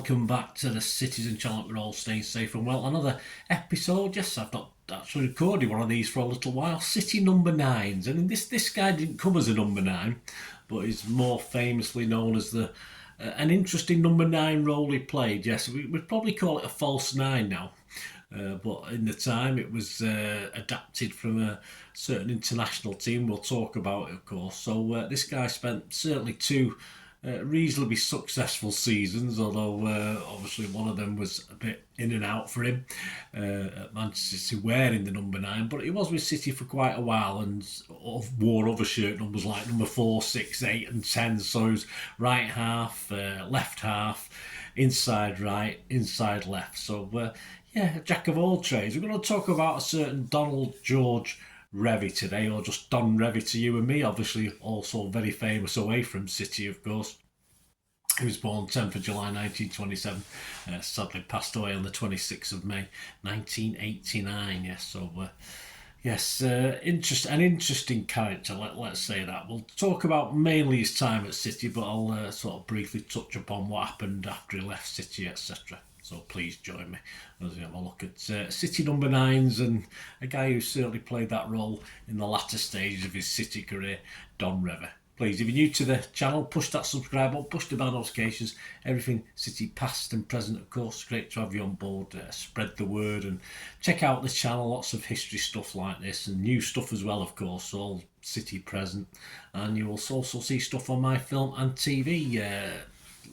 welcome back to the Citizen channel. We're all staying safe and well. Another episode. Yes, I've not actually recorded one of these for a little while. City number 9s, and this guy didn't come as a number 9, but he's more famously known as the an interesting number 9 role he played. Yes, we'd probably call it a false 9 now. But in the time it was adapted from a certain international team we'll talk about it, of course. So this guy spent certainly two reasonably successful seasons, although obviously one of them was a bit in and out for him at Manchester City wearing the number 9, but he was with City for quite a while and wore other shirt numbers like number 4, 6, 8 and 10, so he was right half, left half, inside right, inside left. So yeah, a jack of all trades. We're going to talk about a certain Donald George Revie today, or just Don Revie to you and me, obviously also very famous away from City, of course. He was born 10th of July 1927, sadly passed away on the 26th of May 1989, yes, so yes, an interesting character, let's say that. We'll talk about mainly his time at City, but I'll sort of briefly touch upon what happened after he left City, etc. So please join me as we have a look at City number 9s and a guy who certainly played that role in the latter stages of his City career, Don Revie. Please, if you're new to the channel, push that subscribe button, push the bell notifications, everything City past and present, of course. Great to have you on board. Spread the word and check out the channel, lots of history stuff like this and new stuff as well, of course, all City present. And you will also see stuff on my film and TV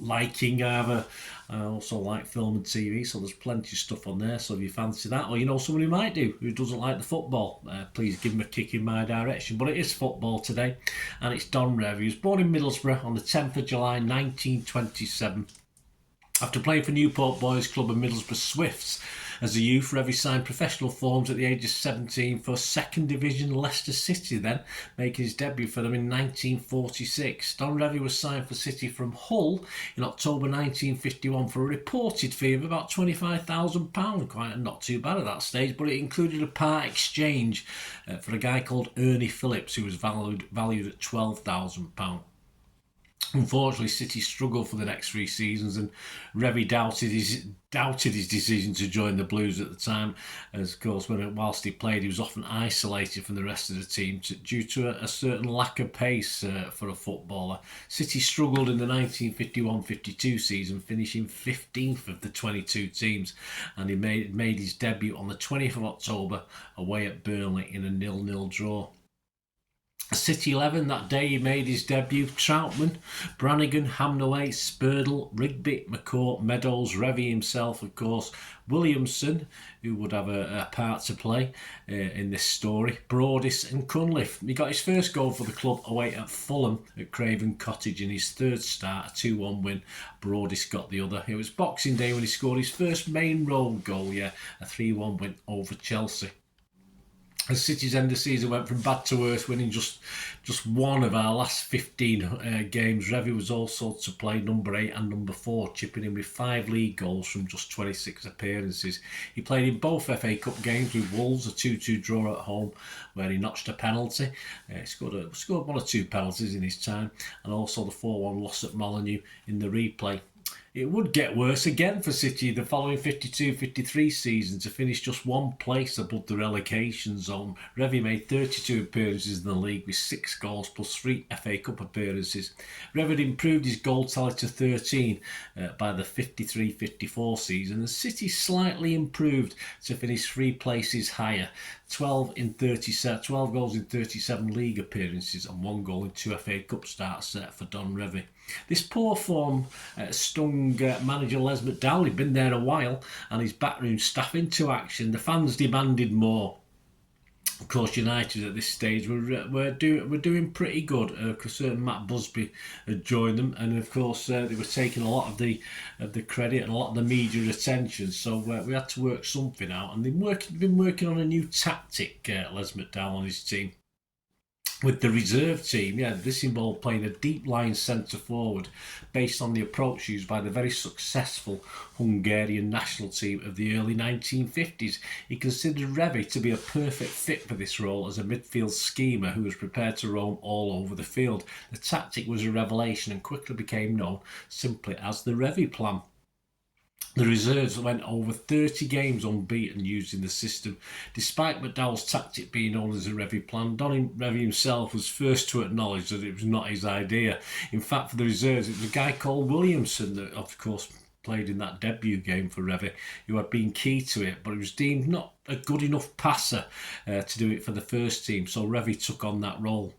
liking. I also like film and TV, so there's plenty of stuff on there. So if you fancy that, or you know someone who might do who doesn't like the football, please give him a kick in my direction. But it is football today, and it's Don Revie. He was born in Middlesbrough on the 10th of July 1927. After playing for Newport Boys Club and Middlesbrough Swifts as a youth, Revie signed professional forms at the age of 17 for second division Leicester City, then making his debut for them in 1946. Don Revie was signed for City from Hull in October 1951 for a reported fee of about £25,000, quite not too bad at that stage, but it included a part exchange for a guy called Ernie Phillips, who was valued at £12,000. Unfortunately, City struggled for the next 3 seasons, and Revie doubted his decision to join the Blues at the time, as of course whilst he played he was often isolated from the rest of the team due to a certain lack of pace for a footballer. City struggled in the 1951-52 season, finishing 15th of the 22 teams, and he made his debut on the 20th of October away at Burnley in a 0-0 draw. City 11 that day he made his debut: Troutman, Brannigan, Hamnaway, Spurdle, Rigby, McCourt, Meadows, Revie himself, of course, Williamson, who would have a part to play in this story, Broadis and Cunliffe. He got his first goal for the club away at Fulham at Craven Cottage in his third start, a 2-1 win. Broadis got the other. It was Boxing Day when he scored his first main role goal, a 3-1 win over Chelsea. As City's end of season went from bad to worse, winning just one of our last 15 games, Revie was also to play number 8 and number 4, chipping in with 5 league goals from just 26 appearances. He played in both FA Cup games with Wolves, a 2-2 draw at home, where he notched a penalty. He scored 1 or 2 penalties in his time, and also the 4-1 loss at Molineux in the replay. It would get worse again for City the following 52-53 season to finish just 1 place above the relegation zone. Revie made 32 appearances in the league with 6 goals plus 3 FA Cup appearances. Revie improved his goal tally to 13 by the 53-54 season, and City slightly improved to finish 3 places higher. 12 goals in 37 league appearances and 1 goal in 2 FA Cup starts for Don Revie. This poor form stung manager Les McDowell. He'd been there a while, and his backroom staff into action. The fans demanded more. Of course, United at this stage were doing pretty good. Certain Matt Busby had joined them, and of course they were taking a lot of the credit and a lot of the media attention. So we had to work something out, and they've been working on a new tactic. Les McDowell and his team. With the reserve team, this involved playing a deep line centre forward based on the approach used by the very successful Hungarian national team of the early 1950s. He considered Revie to be a perfect fit for this role as a midfield schemer who was prepared to roam all over the field. The tactic was a revelation and quickly became known simply as the Revie plan. The reserves went over 30 games unbeaten using the system. Despite McDowell's tactic being known as a Revie plan, Revie himself was first to acknowledge that it was not his idea. In fact, for the reserves, it was a guy called Williamson that, of course, played in that debut game for Revie, who had been key to it, but he was deemed not a good enough passer to do it for the first team, so Revie took on that role.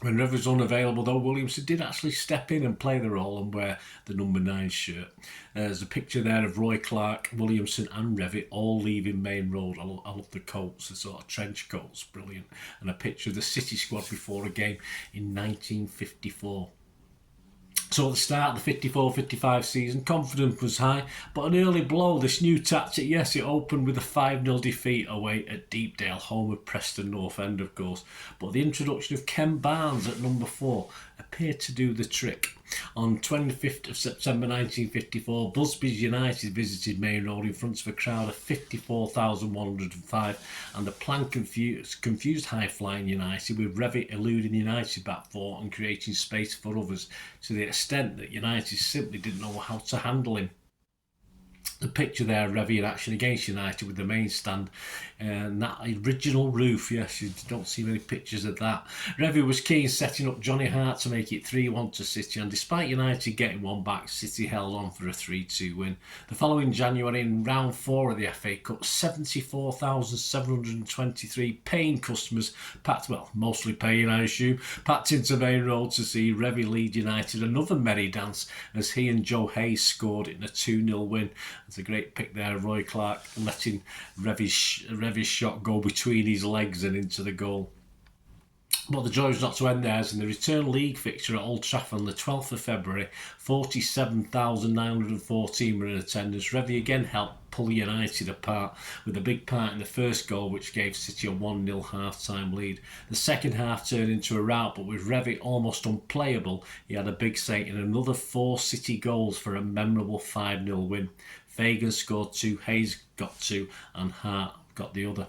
When Revie was unavailable, though, Williamson did actually step in and play the role and wear the number 9 shirt. There's a picture there of Roy Clark, Williamson and Revie all leaving Main Road. I love the coats, the sort of trench coats, brilliant. And a picture of the City squad before a game in 1954. So at the start of the 54-55 season, confidence was high, but an early blow, this new tactic, yes, it opened with a 5-0 defeat away at Deepdale, home of Preston North End, of course. But the introduction of Ken Barnes at number 4 appeared to do the trick. On 25th of September 1954, Busby's United visited Main Road in front of a crowd of 54,105, and the plan confused high-flying United, with Revie eluding United back 4 and creating space for others, to the extent that United simply didn't know how to handle him. The picture there, Revie in action against United with the main stand and that original roof. Yes, you don't see many pictures of that. Revie was keen setting up Johnny Hart to make it 3-1 to City, and despite United getting one back, City held on for a 3-2 win. The following January, in round 4 of the FA Cup, 74,723 paying customers packed, well, mostly paying I assume, packed into Main Road to see Revie lead United another merry dance as he and Joe Hayes scored in a 2-0 win. There's a great pic there of Roy Clark letting Revie's shot go between his legs and into the goal. But the joy was not to end there, as in the return league fixture at Old Trafford on the 12th of February, 47,914 were in attendance. Revie again helped pull United apart, with a big part in the first goal, which gave City a 1-0 half-time lead. The second half turned into a rout, but with Revie almost unplayable, he had a big say in another 4 City goals for a memorable 5-0 win. Fagan scored 2, Hayes got 2, and Hart got the other.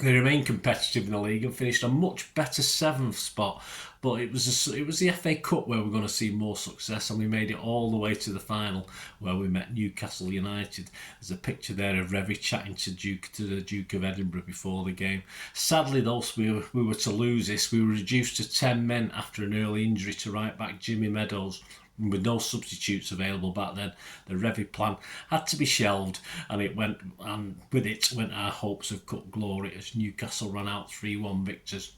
They remained competitive in the league and finished a much better 7th spot, but it was the FA Cup where we're going to see more success, and we made it all the way to the final where we met Newcastle United. There's a picture there of Revie chatting to the Duke of Edinburgh before the game. Sadly, though, we were to lose this. We were reduced to 10 men after an early injury to right back Jimmy Meadows. With no substitutes available back then, the Revie plan had to be shelved, and with it went our hopes of cup glory as Newcastle ran out 3-1 victors.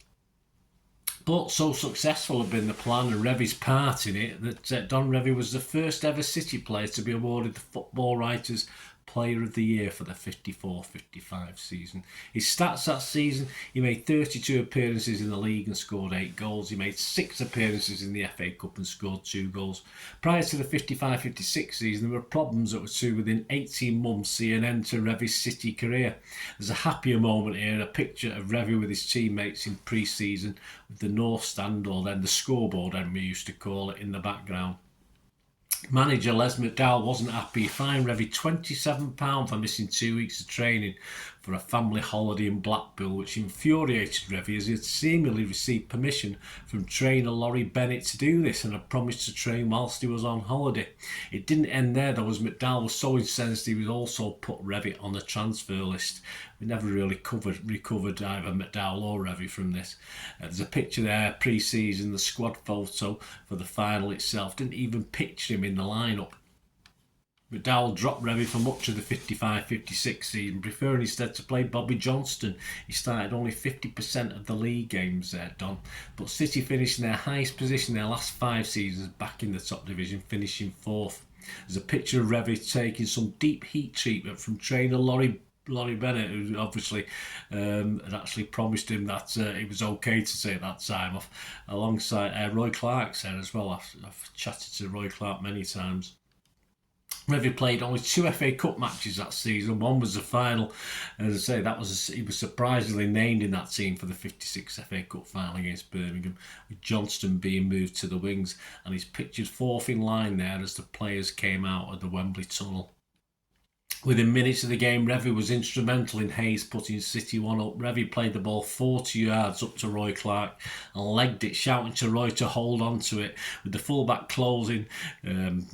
But so successful had been the plan and Revie's part in it that Don Revie was the first ever City player to be awarded the Football Writers' Player of the Year for the 54-55 season. His stats that season: he made 32 appearances in the league and scored 8 goals. He made 6 appearances in the FA Cup and scored 2 goals. Prior to the 55-56 season, there were problems that were to, within 18 months, see an end to Revie's City career. There's a happier moment here, a picture of Revie with his teammates in pre-season, with the North Stand, or then the scoreboard, as we used to call it, in the background. Manager Les McDowell wasn't happy. He fined Revie £27 for missing 2 weeks of training for a family holiday in Blackpool, which infuriated Revie, as he had seemingly received permission from trainer Laurie Bennett to do this and had promised to train whilst he was on holiday. It didn't end there, though, as McDowell was so incensed he was also put Revie on the transfer list. We never really recovered either McDowell or Revie from this. There's a picture there, pre-season, the squad photo for the final itself. Didn't even picture him in the lineup. McDowell dropped Revie for much of the 55-56 season, preferring instead to play Bobby Johnston. He started only 50% of the league games there, Don. But City finished in their highest position their last 5 seasons back in the top division, finishing 4th. There's a picture of Revie taking some deep heat treatment from trainer Laurie Bennett, who obviously had actually promised him that it was okay to take that time off, alongside Roy Clark said as well. I've chatted to Roy Clark many times. Revie played only 2 FA Cup matches that season. One was the final. As I say, he was surprisingly named in that team for the 56 FA Cup final against Birmingham, with Johnston being moved to the wings, and he's pictured 4th in line there as the players came out of the Wembley tunnel. Within minutes of the game, Revie was instrumental in Hayes putting City 1 up. Revie played the ball 40 yards up to Roy Clark and legged it, shouting to Roy to hold on to it. With the fullback closing,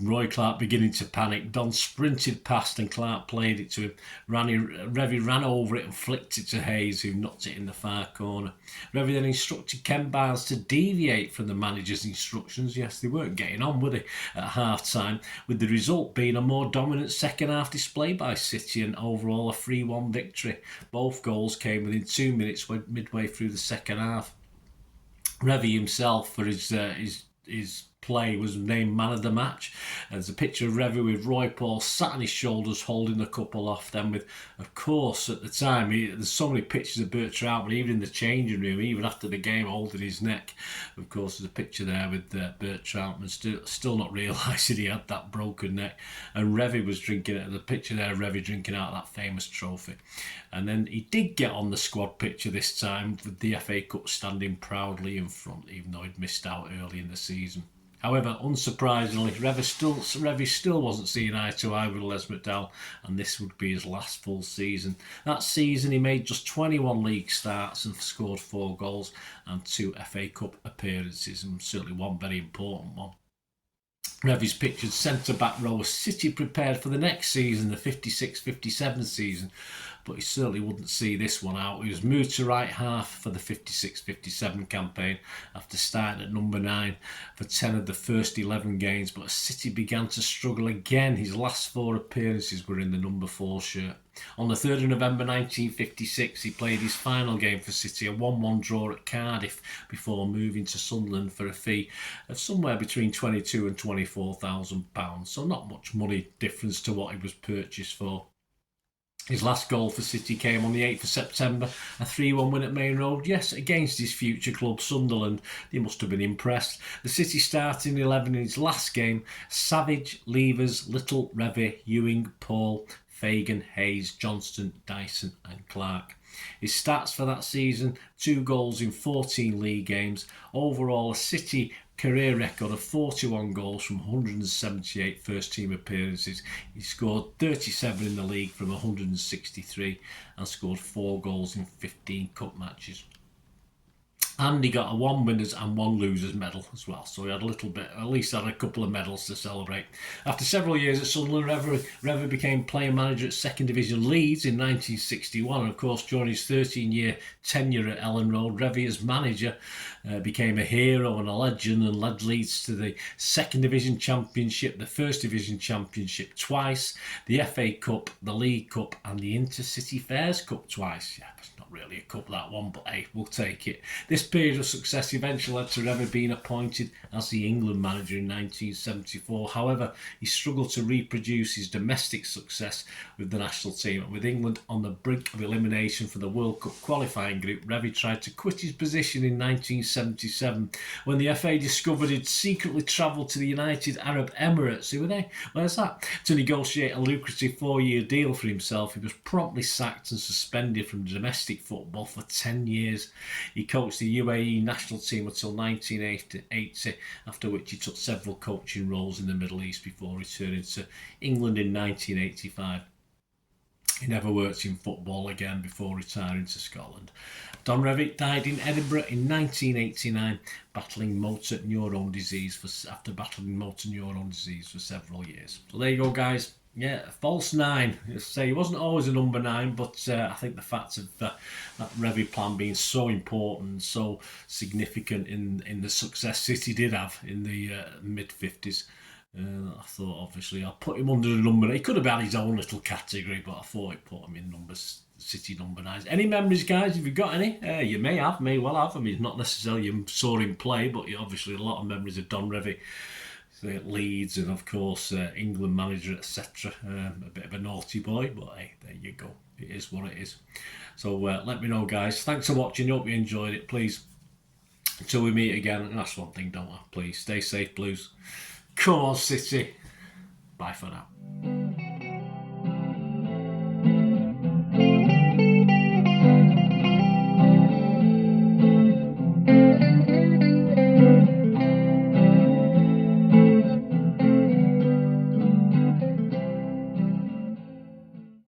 Roy Clark beginning to panic. Don sprinted past and Clark played it to him. Revie ran over it and flicked it to Hayes, who knocked it in the far corner. Revie then instructed Ken Barnes to deviate from the manager's instructions. Yes, they weren't getting on, were they, at half-time, with the result being a more dominant second-half display by City and overall a 3-1 victory. Both goals came within 2 minutes midway through the second half. Revie himself, for his play, was named man of the match. There's a picture of Revie with Roy Paul sat on his shoulders holding the cup aloft. Then with, of course, at the time, there's so many pictures of Bert Troutman, even in the changing room, even after the game, holding his neck. Of course, there's a picture there with Bert Troutman still not realising he had that broken neck. And Revie was drinking it. The picture there of Revie drinking out of that famous trophy. And then he did get on the squad picture this time with the FA Cup standing proudly in front, even though he'd missed out early in the season. However, unsurprisingly, Revie still wasn't seeing eye to eye with Les McDowell, and this would be his last full season. That season, he made just 21 league starts and scored 4 goals and 2 FA Cup appearances, and certainly one very important one. Revie's pictured centre-back row as City prepared for the next season, the 56-57 season, but he certainly wouldn't see this one out. He was moved to right half for the 56-57 campaign after starting at number 9 for 10 of the first 11 games, but as City began to struggle again, his last 4 appearances were in the number 4 shirt. On the 3rd of November 1956, he played his final game for City, a 1-1 draw at Cardiff, before moving to Sunderland for a fee of somewhere between £22,000 and £24,000, so not much money difference to what he was purchased for. His last goal for City came on the 8th of September, a 3-1 win at Main Road, yes, against his future club Sunderland. They must have been impressed. The City starting 11 in his last game: Savage, Levers, Little, Revie, Ewing, Paul, Fagan, Hayes, Johnston, Dyson and Clark. His stats for that season: 2 goals in 14 league games. Overall, a City career record of 41 goals from 178 first team appearances. He scored 37 in the league from 163 and scored 4 goals in 15 cup matches. And he got a 1 winners and 1 losers medal as well. So he had a little bit, at least had a couple of medals to celebrate. After several years at Sunderland, Revie became player manager at 2nd Division Leeds in 1961. And of course, during his 13-year tenure at Ellen Road, Revie as manager became a hero and a legend and led Leeds to the 2nd Division Championship, the 1st Division Championship twice, the FA Cup, the League Cup and the Intercity Fairs Cup twice. Yeah, it's not really a cup, that one, but hey, we'll take it. This period of success eventually led to Revie being appointed as the England manager in 1974. However, he struggled to reproduce his domestic success with the national team, and with England on the brink of elimination for the World Cup qualifying group, Revie tried to quit his position in 1977 when the FA discovered he'd secretly travelled to the United Arab Emirates. Who were they? Where's that? To negotiate a lucrative 4-year deal for himself. He was promptly sacked and suspended from domestic football for 10 years. He coached the UAE national team until 1980, after which he took several coaching roles in the Middle East before returning to England in 1985. He never worked in football again before retiring to Scotland. Don Revie died in Edinburgh in 1989, battling motor neurone disease after battling motor neurone disease for several years. So there you go, guys. Yeah, false 9. Say he wasn't always a number 9, but I think the fact of that Revie plan being so important, so significant in the success City did have in the mid-50s. I thought, obviously, I'll put him under the number. He could have had his own little category, but I thought I'd put him in City number 9s. Any memories, guys? Have you got any? You may well have. I mean, not necessarily you saw him play, but obviously a lot of memories of Don Revie. At Leeds and of course England manager, etc. A bit of a naughty boy, but hey, there you go. It is what it is. So let me know, guys. Thanks for watching. Hope you enjoyed it. Please, until we meet again, and that's one thing, don't I? Please stay safe, Blues. Come on, City. Bye for now.